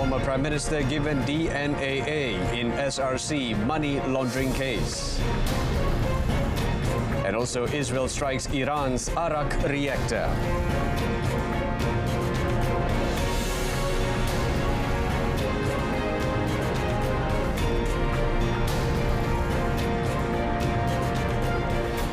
Former Prime Minister given DNAA in SRC money laundering case. And also Israel strikes Iran's Arak reactor.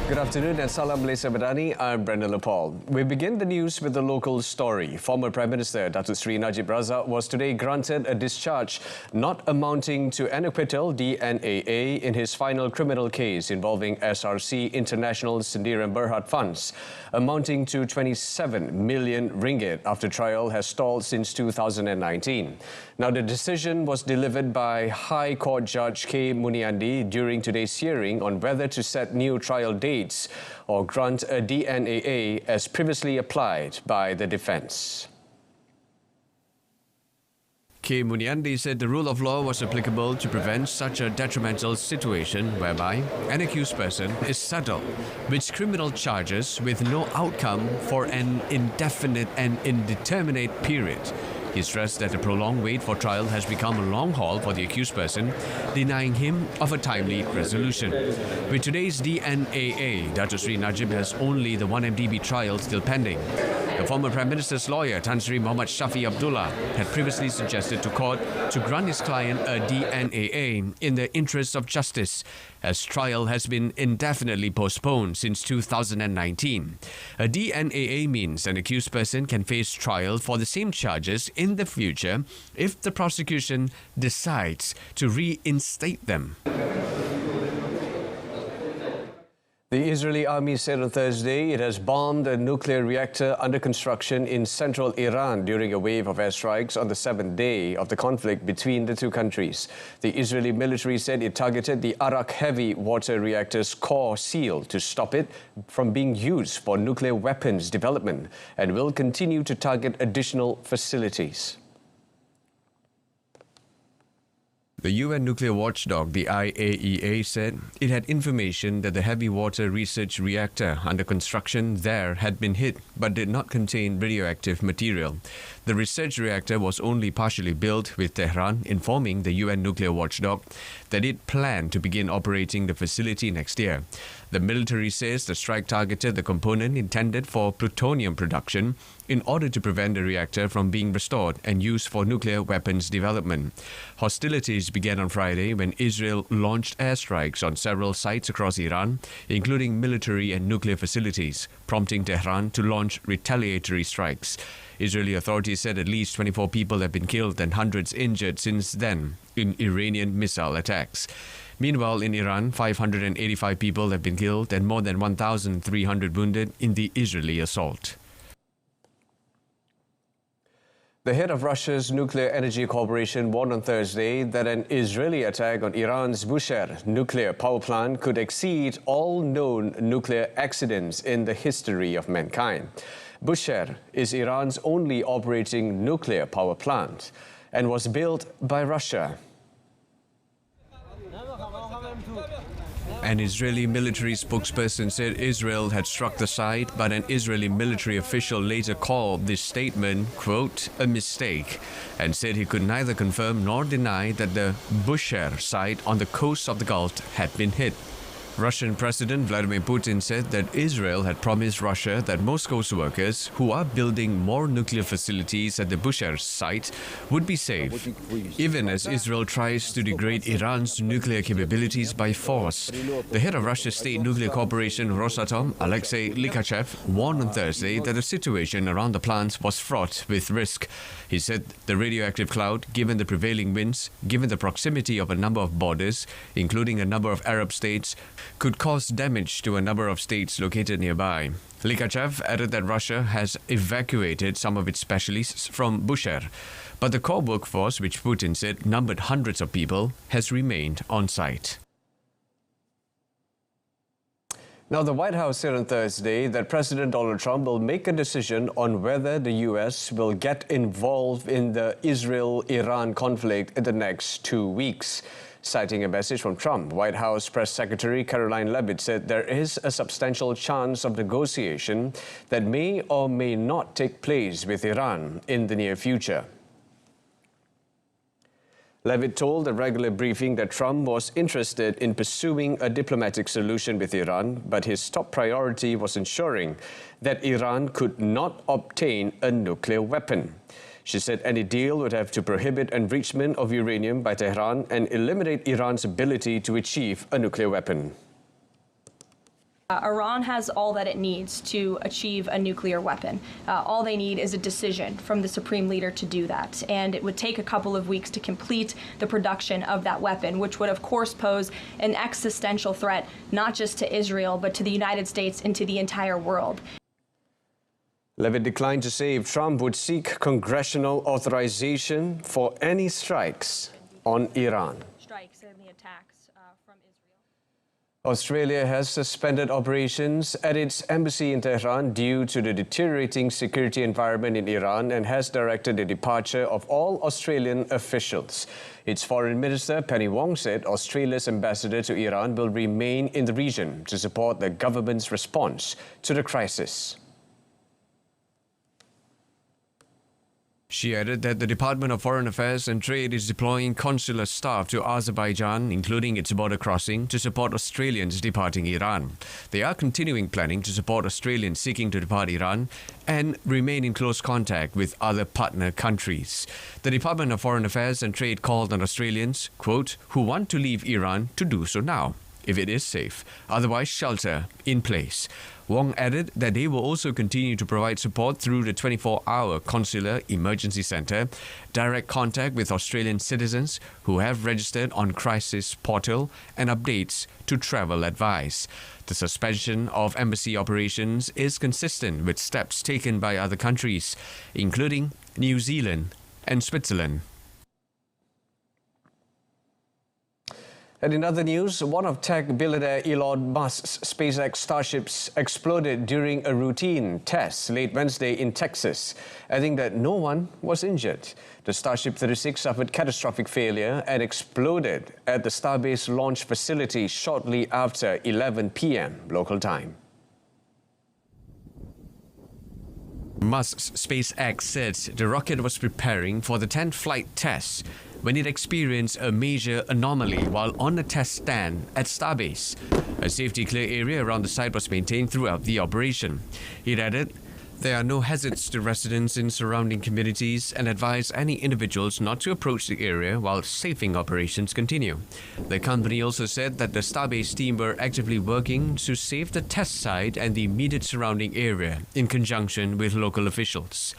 Good afternoon and Salam Malaysia MADANI. I'm Brendan Lepal. We begin the news with the local story. Former Prime Minister Datuk Seri Najib Razak was today granted a discharge not amounting to an acquittal DNAA in his final criminal case involving SRC International Sendirian Berhad funds, amounting to 27 million ringgit after trial has stalled since 2019. Now, the decision was delivered by High Court Judge K. Muniandi during today's hearing on whether to set new trial dates or grant a DNAA as previously applied by the defence. K. Muniandi said the rule of law was applicable to prevent such a detrimental situation whereby an accused person is saddled with criminal charges with no outcome for an indefinite and indeterminate period. He stressed that the prolonged wait for trial has become a long haul for the accused person, denying him of a timely resolution. With today's DNAA, Datuk Seri Najib has only the 1MDB trial still pending. The former Prime Minister's lawyer, Tan Sri Muhammad Shafi Abdullah, had previously suggested to court to grant his client a DNAA in the interests of justice, as trial has been indefinitely postponed since 2019. A DNAA means an accused person can face trial for the same charges in the future if the prosecution decides to reinstate them. The Israeli army said on Thursday it has bombed a nuclear reactor under construction in central Iran during a wave of airstrikes on the 7th day of the conflict between the two countries. The Israeli military said it targeted the Arak heavy water reactor's core seal to stop it from being used for nuclear weapons development and will continue to target additional facilities. The UN nuclear watchdog, the IAEA, said it had information that the heavy water research reactor under construction there had been hit but did not contain radioactive material. The research reactor was only partially built, with Tehran informing the UN nuclear watchdog that it planned to begin operating the facility next year. The military says the strike targeted the component intended for plutonium production in order to prevent the reactor from being restored and used for nuclear weapons development. Hostilities began on Friday when Israel launched airstrikes on several sites across Iran, including military and nuclear facilities, prompting Tehran to launch retaliatory strikes. Israeli authorities said at least 24 people have been killed and hundreds injured since then in Iranian missile attacks. Meanwhile, in Iran, 585 people have been killed and more than 1,300 wounded in the Israeli assault. The head of Russia's Nuclear Energy Corporation warned on Thursday that an Israeli attack on Iran's Bushehr nuclear power plant could exceed all known nuclear accidents in the history of mankind. Bushehr is Iran's only operating nuclear power plant and was built by Russia. An Israeli military spokesperson said Israel had struck the site, but an Israeli military official later called this statement, quote, a mistake, and said he could neither confirm nor deny that the Bushehr site on the coast of the Gulf had been hit. Russian President Vladimir Putin said that Israel had promised Russia that Moscow's workers, who are building more nuclear facilities at the Bushehr site, would be safe, even as Israel tries to degrade Iran's nuclear capabilities by force. The head of Russia's state nuclear corporation Rosatom, Alexei Likachev, warned on Thursday that the situation around the plant was fraught with risk. He said the radioactive cloud, given the prevailing winds, given the proximity of a number of borders, including a number of Arab states, could cause damage to a number of states located nearby. Likachev added that Russia has evacuated some of its specialists from Bushehr, but the core workforce, which Putin said numbered hundreds of people, has remained on site. Now, the White House said on Thursday that President Donald Trump will make a decision on whether the U.S. will get involved in the Israel-Iran conflict in the next 2 weeks. Citing a message from Trump, White House Press Secretary Caroline Leavitt said there is a substantial chance of negotiation that may or may not take place with Iran in the near future. Levitt told a regular briefing that Trump was interested in pursuing a diplomatic solution with Iran, but his top priority was ensuring that Iran could not obtain a nuclear weapon. She said any deal would have to prohibit enrichment of uranium by Tehran and eliminate Iran's ability to achieve a nuclear weapon. Iran has all that it needs to achieve a nuclear weapon. All they need is a decision from the supreme leader to do that. And it would take a couple of weeks to complete the production of that weapon, which would of course pose an existential threat, not just to Israel, but to the United States and to the entire world. Levitt declined to say if Trump would seek congressional authorization for any strikes on Iran. Strikes and the attacks from Israel. Australia has suspended operations at its embassy in Tehran due to the deteriorating security environment in Iran and has directed the departure of all Australian officials. Its Foreign Minister Penny Wong said Australia's ambassador to Iran will remain in the region to support the government's response to the crisis. She added that the Department of Foreign Affairs and Trade is deploying consular staff to Azerbaijan, including its border crossing, to support Australians departing Iran. They are continuing planning to support Australians seeking to depart Iran and remain in close contact with other partner countries. The Department of Foreign Affairs and Trade called on Australians, quote, who want to leave Iran to do so now, if it is safe, otherwise shelter in place. Wong added that they will also continue to provide support through the 24-hour Consular Emergency Centre, direct contact with Australian citizens who have registered on Crisis Portal, and updates to travel advice. The suspension of embassy operations is consistent with steps taken by other countries, including New Zealand and Switzerland. And in other news, one of tech billionaire Elon Musk's SpaceX Starships exploded during a routine test late Wednesday in Texas, adding that no one was injured. The Starship 36 suffered catastrophic failure and exploded at the Starbase launch facility shortly after 11 p.m. local time. Musk's SpaceX said the rocket was preparing for the 10th flight test when it experienced a major anomaly while on the test stand at Starbase. A safety clear area around the site was maintained throughout the operation. It added, there are no hazards to residents in surrounding communities and advised any individuals not to approach the area while safing operations continue. The company also said that the Starbase team were actively working to save the test site and the immediate surrounding area in conjunction with local officials.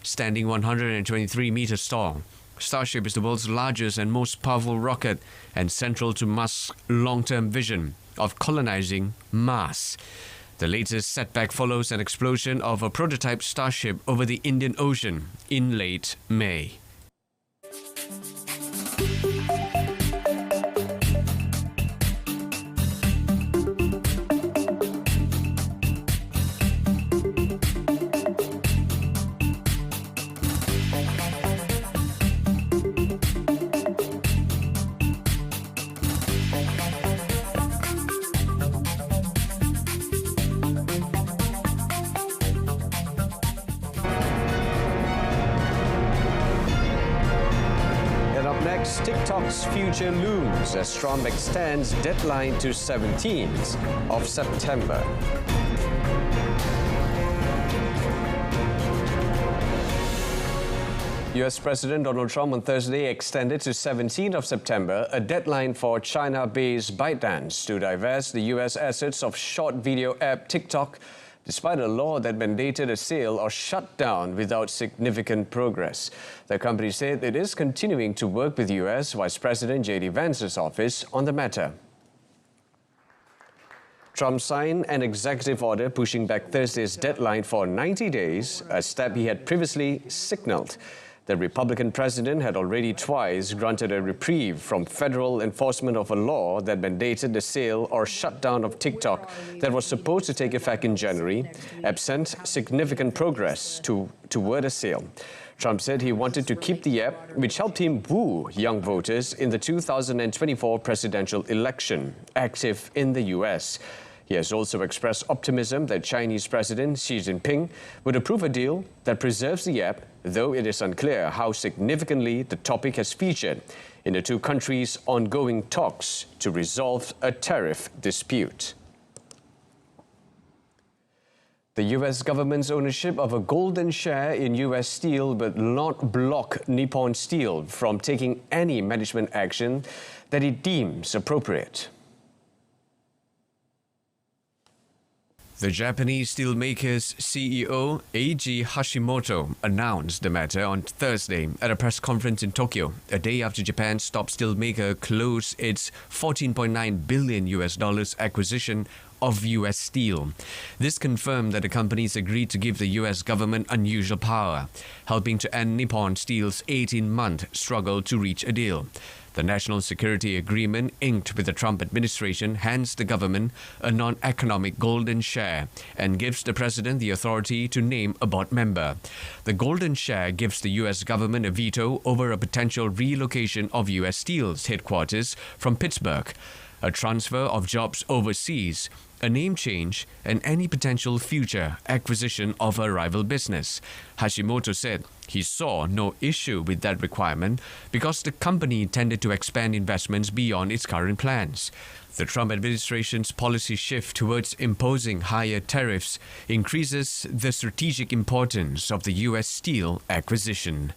Standing 123 meters tall, Starship is the world's largest and most powerful rocket and central to Musk's long-term vision of colonizing Mars. The latest setback follows an explosion of a prototype Starship over the Indian Ocean in late May. Next, TikTok's future looms as Trump extends deadline to 17th of September. US President Donald Trump on Thursday extended to 17th of September a deadline for China-based ByteDance to divest the US assets of short video app TikTok, despite a law that mandated a sale or shutdown without significant progress. The company said it is continuing to work with US Vice President J.D. Vance's office on the matter. Trump signed an executive order pushing back Thursday's deadline for 90 days, a step he had previously signaled. The Republican president had already twice granted a reprieve from federal enforcement of a law that mandated the sale or shutdown of TikTok that was supposed to take effect in January, absent significant progress toward a sale. Trump said he wanted to keep the app, which helped him woo young voters in the 2024 presidential election, active in the U.S. He has also expressed optimism that Chinese President Xi Jinping would approve a deal that preserves the app, though it is unclear how significantly the topic has featured in the two countries' ongoing talks to resolve a tariff dispute. The U.S. government's ownership of a golden share in U.S. Steel will not block Nippon Steel from taking any management action that it deems appropriate. The Japanese steelmaker's CEO, Eiji Hashimoto, announced the matter on Thursday at a press conference in Tokyo, a day after Japan's top steelmaker closed its $14.9 billion acquisition of U.S. Steel. This confirmed that the companies agreed to give the U.S. government unusual power, helping to end Nippon Steel's 18-month struggle to reach a deal. The National Security Agreement inked with the Trump administration hands the government a non-economic golden share and gives the president the authority to name a board member. The golden share gives the U.S. government a veto over a potential relocation of U.S. Steel's headquarters from Pittsburgh, a transfer of jobs overseas, a name change, and any potential future acquisition of a rival business. Hashimoto said he saw no issue with that requirement because the company intended to expand investments beyond its current plans. The Trump administration's policy shift towards imposing higher tariffs increases the strategic importance of the U.S. Steel acquisition.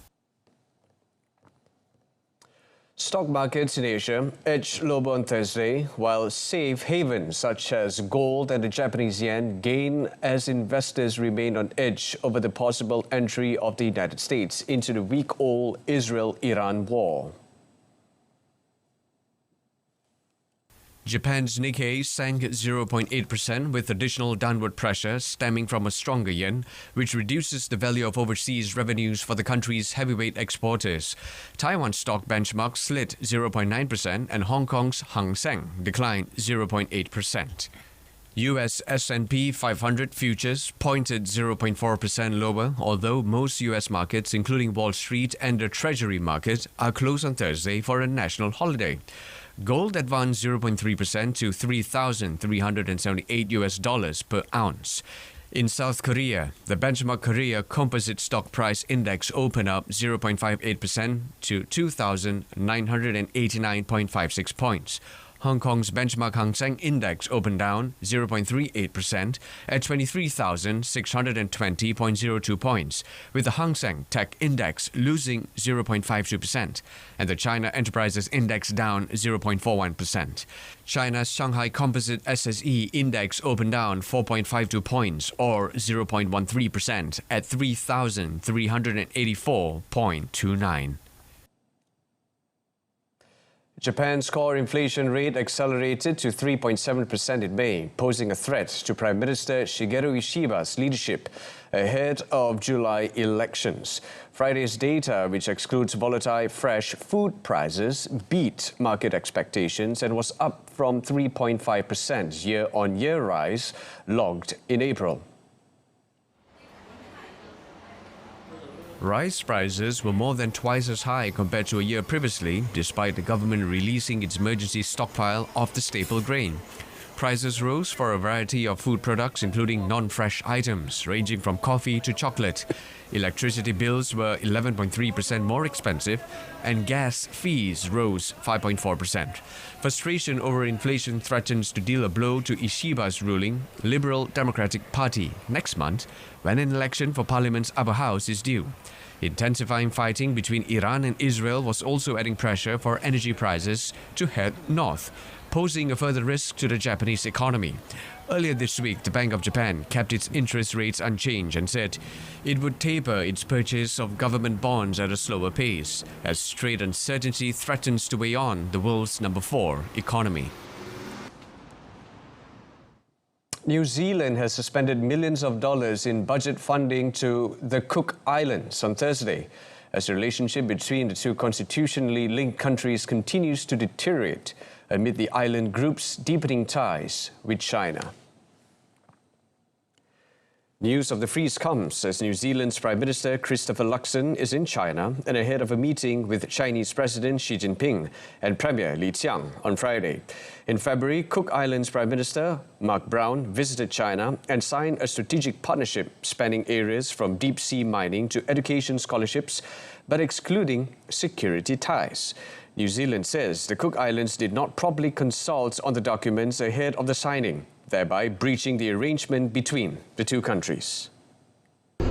Stock markets in Asia edged lower on Thursday, while safe havens such as gold and the Japanese yen gained as investors remained on edge over the possible entry of the United States into the week-old Israel-Iran war. Japan's Nikkei sank 0.8% with additional downward pressure stemming from a stronger yen, which reduces the value of overseas revenues for the country's heavyweight exporters. Taiwan's stock benchmark slid 0.9% and Hong Kong's Hang Seng declined 0.8%. U.S. S&P 500 futures pointed 0.4% lower, although most U.S. markets, including Wall Street and the Treasury market, are closed on Thursday for a national holiday. Gold advanced 0.3% to $3,378 per ounce. In South Korea, the benchmark Korea Composite Stock Price Index opened up 0.58% to 2,989.56 points. Hong Kong's benchmark Hang Seng Index opened down 0.38% at 23,620.02 points, with the Hang Seng Tech Index losing 0.52% and the China Enterprises Index down 0.41%. China's Shanghai Composite SSE Index opened down 4.52 points or 0.13% at 3,384.29. Japan's core inflation rate accelerated to 3.7% in May, posing a threat to Prime Minister Shigeru Ishiba's leadership ahead of July elections. Friday's data, which excludes volatile fresh food prices, beat market expectations and was up from 3.5% year-on-year rise logged in April. Rice prices were more than twice as high compared to a year previously, despite the government releasing its emergency stockpile of the staple grain. Prices rose for a variety of food products, including non-fresh items, ranging from coffee to chocolate. Electricity bills were 11.3% more expensive, and gas fees rose 5.4%. Frustration over inflation threatens to deal a blow to Ishiba's ruling Liberal Democratic Party next month, when an election for Parliament's upper house is due. Intensifying fighting between Iran and Israel was also adding pressure for energy prices to head north, posing a further risk to the Japanese economy. Earlier this week, the Bank of Japan kept its interest rates unchanged and said it would taper its purchase of government bonds at a slower pace, as trade uncertainty threatens to weigh on the world's number 4 economy. New Zealand has suspended millions of dollars in budget funding to the Cook Islands on Thursday, as the relationship between the two constitutionally linked countries continues to deteriorate amid the island group's deepening ties with China. News of the freeze comes as New Zealand's Prime Minister Christopher Luxon is in China and ahead of a meeting with Chinese President Xi Jinping and Premier Li Qiang on Friday. In February, Cook Islands Prime Minister Mark Brown visited China and signed a strategic partnership spanning areas from deep-sea mining to education scholarships, but excluding security ties. New Zealand says the Cook Islands did not properly consult on the documents ahead of the signing, thereby breaching the arrangement between the two countries.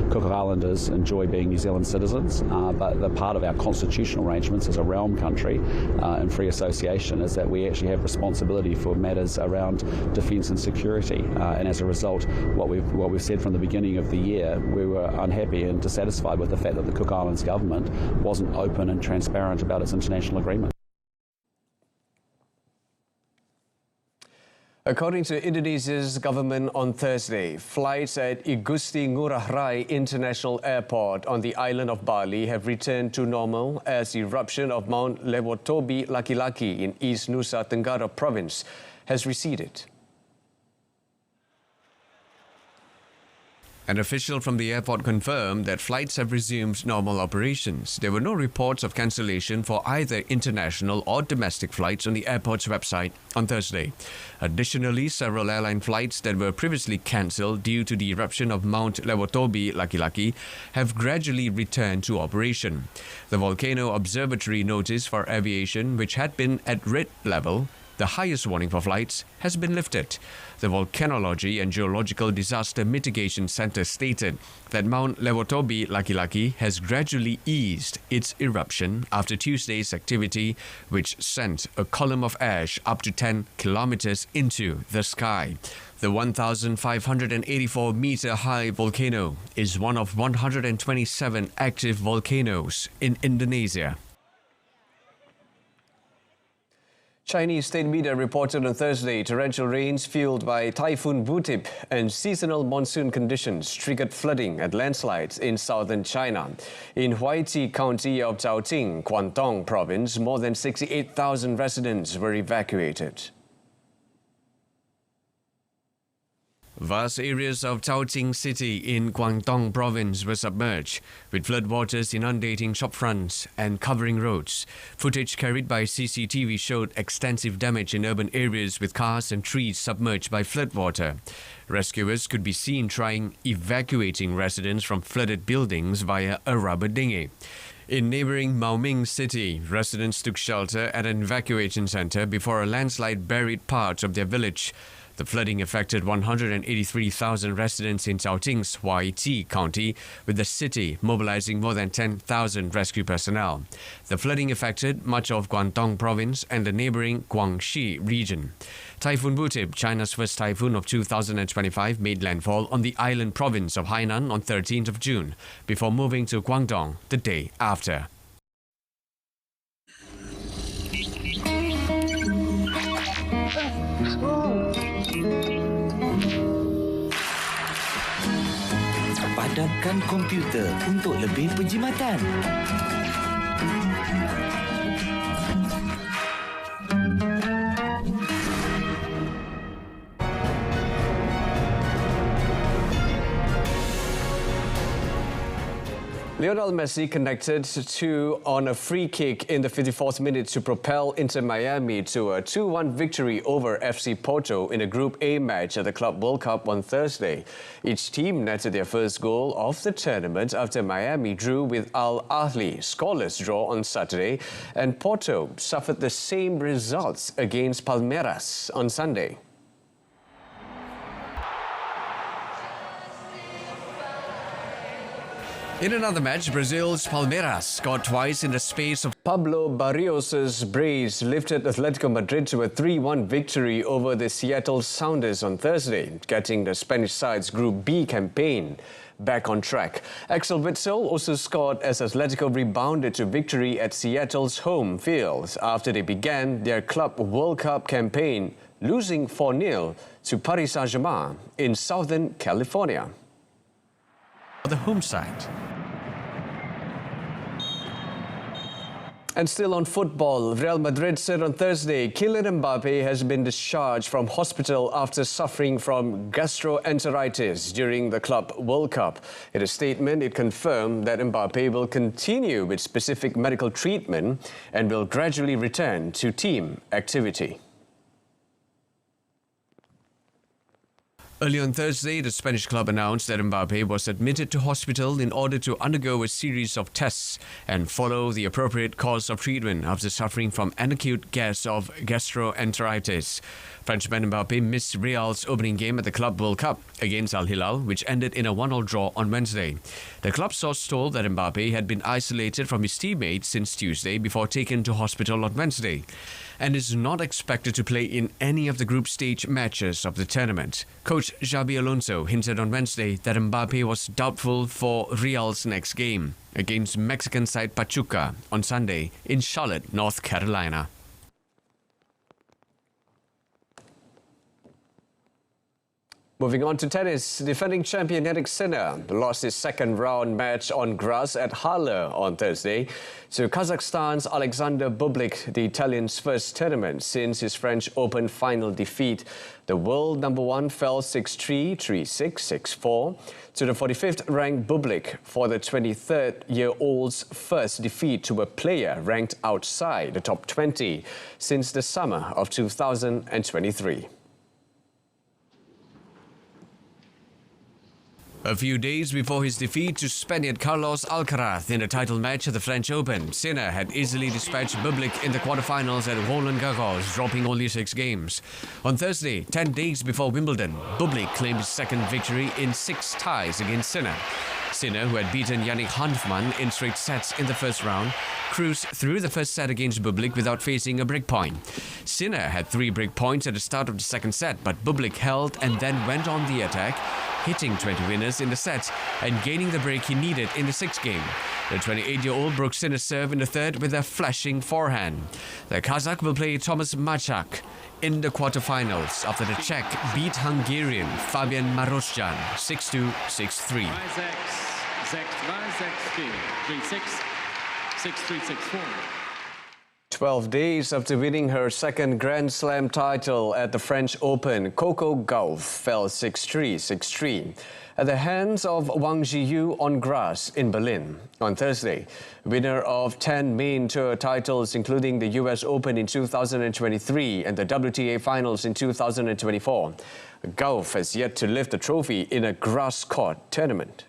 Cook Islanders enjoy being New Zealand citizens, but the part of our constitutional arrangements as a realm country and free association is that we actually have responsibility for matters around defence and security. And as a result, what we've said from the beginning of the year, we were unhappy and dissatisfied with the fact that the Cook Islands government wasn't open and transparent about its international agreement. According to Indonesia's government on Thursday, flights at Igusti Ngurah Rai International Airport on the island of Bali have returned to normal as eruption of Mount Lewotobi Laki-Laki in East Nusa Tenggara province has receded. An official from the airport confirmed that flights have resumed normal operations. There were no reports of cancellation for either international or domestic flights on the airport's website on Thursday. Additionally, several airline flights that were previously cancelled due to the eruption of Mount Lewotobi Laki-Laki have gradually returned to operation. The Volcano Observatory notice for aviation, which had been at red level, the highest warning for flights, has been lifted. The Volcanology and Geological Disaster Mitigation Center stated that Mount Lewotobi Laki-Laki has gradually eased its eruption after Tuesday's activity, which sent a column of ash up to 10 kilometers into the sky. The 1,584-meter-high volcano is one of 127 active volcanoes in Indonesia. Chinese state media reported on Thursday torrential rains fueled by Typhoon Butip and seasonal monsoon conditions triggered flooding and landslides in southern China. In Huaiti County of Zhaoqing, Guangdong Province, more than 68,000 residents were evacuated. Vast areas of Zhaoqing City in Guangdong Province were submerged, with floodwaters inundating shopfronts and covering roads. Footage carried by CCTV showed extensive damage in urban areas with cars and trees submerged by floodwater. Rescuers could be seen trying evacuating residents from flooded buildings via a rubber dinghy. In neighbouring Maoming City, residents took shelter at an evacuation centre before a landslide buried parts of their village. The flooding affected 183,000 residents in Zhaoqing's Huaiti County, with the city mobilizing more than 10,000 rescue personnel. The flooding affected much of Guangdong Province and the neighbouring Guangxi region. Typhoon Butip, China's first typhoon of 2025, made landfall on the island province of Hainan on 13th of June, before moving to Guangdong the day after. Padamkan komputer untuk lebih penjimatan. Lionel Messi connected on a free kick in the 54th minute to propel Inter Miami to a 2-1 victory over FC Porto in a Group A match at the Club World Cup on Thursday. Each team netted their first goal of the tournament after Miami drew with Al Ahly scoreless draw on Saturday, and Porto suffered the same results against Palmeiras on Sunday. In another match, Brazil's Palmeiras scored twice in the space of Pablo Barrios' brace lifted Atletico Madrid to a 3-1 victory over the Seattle Sounders on Thursday, getting the Spanish side's Group B campaign back on track. Axel Witsel also scored as Atletico rebounded to victory at Seattle's home field after they began their Club World Cup campaign, losing 4-0 to Paris Saint-Germain in Southern California. The home side. And still on football, Real Madrid said on Thursday, Kylian Mbappe has been discharged from hospital after suffering from gastroenteritis during the Club World Cup. In a statement, it confirmed that Mbappe will continue with specific medical treatment and will gradually return to team activity. Early on Thursday, the Spanish club announced that Mbappe was admitted to hospital in order to undergo a series of tests and follow the appropriate course of treatment after suffering from an acute case of gastroenteritis. Frenchman Mbappe missed Real's opening game at the Club World Cup against Al Hilal, which ended in a 1-1 draw on Wednesday. The club source told that Mbappe had been isolated from his teammates since Tuesday before taken to hospital on Wednesday, and is not expected to play in any of the group stage matches of the tournament. Coach Xabi Alonso hinted on Wednesday that Mbappe was doubtful for Real's next game against Mexican side Pachuca on Sunday in Charlotte, North Carolina. Moving on to tennis, defending champion Jannik Sinner lost his second round match on grass at Halle on Thursday to Kazakhstan's Alexander Bublik, the Italian's first tournament since his French Open final defeat. The world number one fell 6-3, 3-6, 6-4 to the 45th ranked Bublik for the 23-year-old's first defeat to a player ranked outside the top 20 since the summer of 2023. A few days before his defeat to Spaniard Carlos Alcaraz in the title match at the French Open, Sinner had easily dispatched Bublik in the quarterfinals at Roland Garros, dropping only 6 games. On Thursday, 10 days before Wimbledon, Bublik claimed his second victory in 6 ties against Sinner. Sinner, who had beaten Yannick Hanfmann in straight sets in the first round, cruised through the first set against Bublik without facing a break point. Sinner had 3 break points at the start of the second set, but Bublik held and then went on the attack, hitting 20 winners in the set and gaining the break he needed in the 6th game. The 28-year-old broke Sinner's serve in the third with a flashing forehand. The Kazakh will play Thomas Machak in the quarterfinals after the Czech beat Hungarian Fabian Marozjan 6-2, 6-3. 12 days after winning her second Grand Slam title at the French Open, Coco Gauff fell 6-3, 6-3 at the hands of Wang Zhiyu on grass in Berlin on Thursday. Winner of 10 main tour titles, including the US Open in 2023 and the WTA Finals in 2024, Gauff has yet to lift the trophy in a grass court tournament.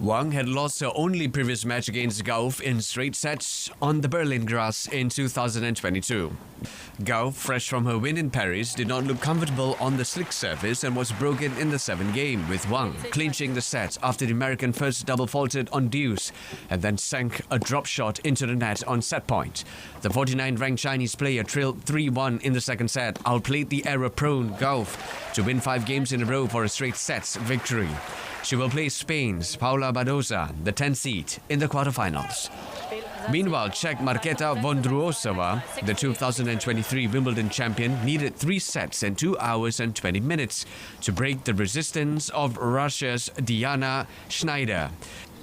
Wang had lost her only previous match against Gauff in straight sets on the Berlin grass in 2022. Gauff, fresh from her win in Paris, did not look comfortable on the slick surface and was broken in the 7th game, with Wang clinching the set after the American first double faulted on deuce and then sank a drop shot into the net on set point. The 49th-ranked Chinese player trailed 3-1 in the second set, outplayed the error-prone Gauff to win 5 games in a row for a straight sets victory. She will play Spain's Paula Badoza, the 10th seed, in the quarterfinals. Meanwhile, Czech Markéta Vondrousová, the 2023 Wimbledon champion, needed 3 sets and 2 hours and 20 minutes to break the resistance of Russia's Diana Schneider.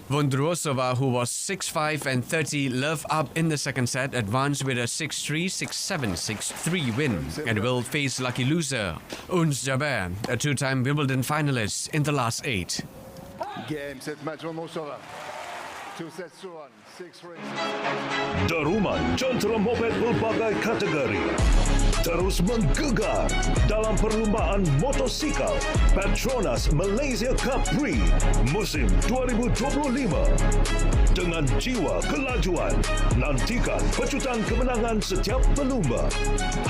Vondrousová, who was 6-5 and 30 love up in the second set, advanced with a 6-3, 6-7, 6-3 win and will face lucky loser Ons Jabeur, a 2-time Wimbledon finalist, in the last 8. Game set match Vondrousová. 2 sets to 1, 6 rings. Deruman jentera moped berbagai kategori terus menggegar dalam perlumbaan motosikal Petronas Malaysia Cup Prix musim 2025. Dengan jiwa kelajuan, nantikan pecutan kemenangan setiap pelumba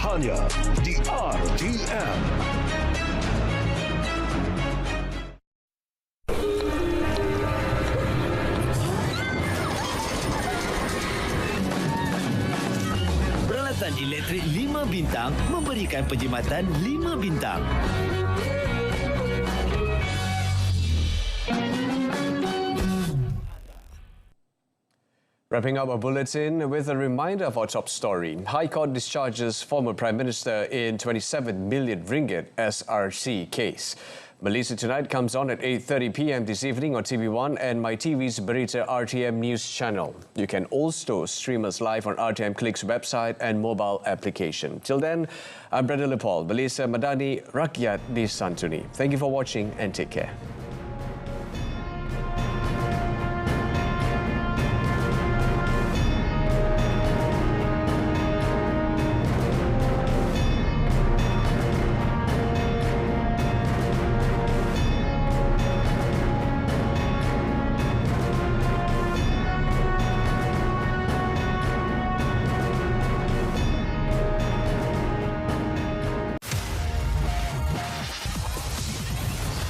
hanya di RTM. Elektrik 5 bintang memberikan penjimatan 5 bintang. Wrapping up our bulletin with a reminder of our top story. High Court discharges former Prime Minister in 27 million ringgit SRC case. Malaysia Tonight comes on at 8:30 p.m. this evening on TV1 and MyTV's Berita RTM news channel. You can also stream us live on RTM Click's website and mobile application. Till then, I'm Brenda Lepol, Malaysia MADANI, Rakyat, Disantuni. Thank you for watching and take care.